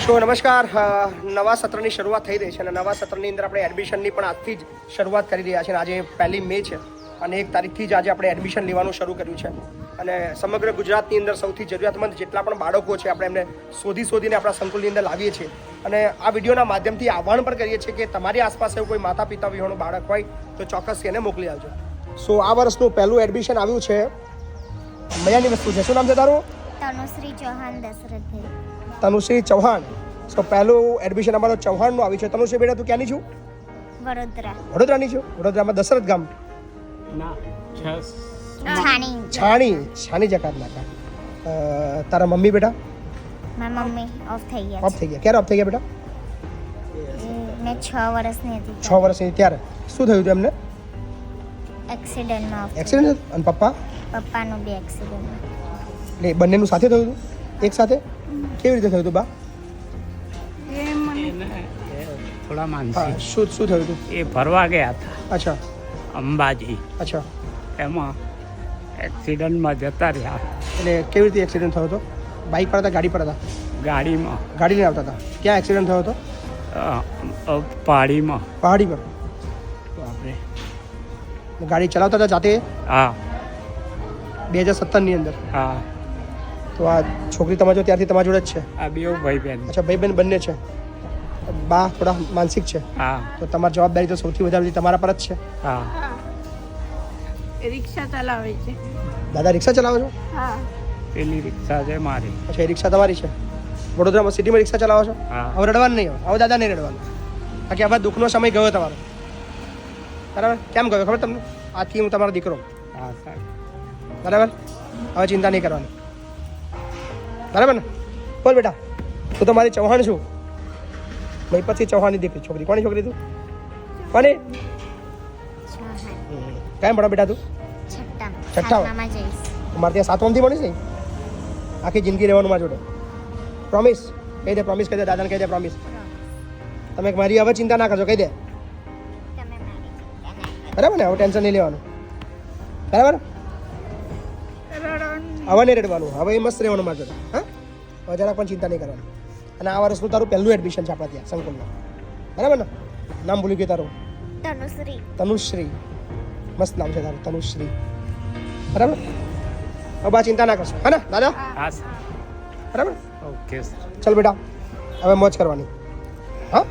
સો નમસ્કાર, નવા સત્રની શરૂઆત થઈ રહી છે અને નવા સત્રની અંદર આપણે એડમિશનની પણ આજથી જ શરૂઆત કરી રહ્યા છીએ. આજે 1 મે છે અને 1 તારીખથી જ આજે આપણે એડમિશન લેવાનું શરૂ કર્યું છે અને સમગ્ર ગુજરાતની અંદર સૌથી જરૂરિયાતમંદ જેટલા પણ બાળકો છે આપણે એમને શોધીને આપણા સંકુલની અંદર લાવીએ છીએ અને આ વિડીયોના માધ્યમથી આહ્વાન પણ કરીએ છીએ કે તમારી આસપાસ એવું કોઈ માતા પિતા વિહોણું બાળક હોય તો ચોક્કસ એને મોકલી આવજો. સો આ વર્ષનું પહેલું એડમિશન આવ્યું છે મયાની વસ્તુ છે. શું નામ છે તારું? તનુશ્રી ચૌહાણ દશરથભાઈ. તનુશ્રી ચૌહાણ. સો પહેલું એડમિશન અમારું ચૌહાણનું આવ્યું છે. તનુશ્રી બેટા તું ક્યાંની છું? વડોદરા. વડોદરાની છું. વડોદરામાં દશરથ ગામ ના છાણી જકાતનાકા. તારા મમ્મી બેટા મારી મમ્મી ઓફ થઈ ગયા ઓફ થઈ ગયા. ક્યારે ઓફ થઈ ગયા બેટા? મેં 6 વર્ષની હતી 6 વર્ષની. ત્યારે શું થયું હતું એમને? એક્સિડન્ટમાં ઓફ. એક્સિડન્ટ? અને પપ્પાનું બી એક્સિડન્ટ. એટલે બંનેનું સાથે થયું હતું? એક સાથે? કેવી રીતે થયું હતું બા? થોડા હા, માનસિક શું થયું હતું? એ ફરવા ગયા હતા અચ્છા અંબાજી, અચ્છા. એમાં એક્સિડન્ટમાં જતા રહ્યા. એટલે કેવી રીતે એક્સિડન્ટ થયો હતો? બાઇક પર હતા, ગાડી પર હતા? ગાડીમાં ગાડી લઈને આવતા હતા. ક્યાં એક્સિડન્ટ થયો હતો? પહાડીમાં. પહાડી પર. આપણે ગાડી ચલાવતા હતા જાતે હા 2017ની અંદર. હા તો આ છોકરી તમારી જોડે ત્યારથી તમારી જોડે જ છે? આ બે ભાઈ બહેન. અચ્છા, ભાઈ બહેન બંને છે. બા થોડા માનસિક છે હા તો તમારી જવાબદારી તો સૌથી વધારે તમારા પર જ છે. હા રિક્ષા ચલાવે છે. દાદા રિક્ષા ચલાવો છો? હા. પેલી રિક્ષા છે મારી. અચ્છા, એ રિક્ષા તમારી છે. વડોદરામાં સિટીમાં રિક્ષા ચલાવો છો? હા. હવે રડવાનું નહીં. હવે દાદા નહીં રડવાનું. બાકી હવે દુઃખનો સમય ગયો તમારો. બરાબર? કેમ ગયો ખબર તમને? આથી હું તમારો દીકરો. હા સાહેબ. બરાબર? હવે ચિંતા નહીં કરવાની. બરાબર ને? બોલ બેટા, તું તો મારી ચૌહાણ છું. ભાઈ પછી ચૌહાણની દીકરી છોકરી. કોની છોકરી તું? કોની? કેમ ભણો બેટા તું? છઠ્ઠામાં. છઠ્ઠામાં? સાતમામાં જઈશ. મારે ત્યાં 7માંથી ભણીશ ને? આખી જિંદગી રહેવાનું મારા જોડે. પ્રોમિસ? કહી દે પ્રોમિસ. કહી દે દાદાને. કહી દે પ્રોમિસ. તમે મારી હવે ચિંતા ના કરજો. કહી દે. તમે મારી ચિંતા ના કરો. બરાબર ને? હવે ટેન્શન નહીં લેવાનું. બરાબર? હવે નહીં રડવાનું. હવે એ મસ્ત રહેવાનું મારા જોડે. હા, હવે જરાક પણ ચિંતા નહીં કરવાની. અને આ વર્ષનું તારું પહેલું એડમિશન છે આપણા ત્યાં સંકુલમાં. બરાબર ને? નામ ભૂલી ગયું તારું? તનુશ્રી. તનુશ્રી. મસ્ત નામ છે તારું, તનુશ્રી. બરાબર? હવે બા ચિંતા ના કરશો. હા ને દાદા? હા સર. બરાબર? Okay sir. ચલ બેટા, હવે મોજ કરવાની. હા,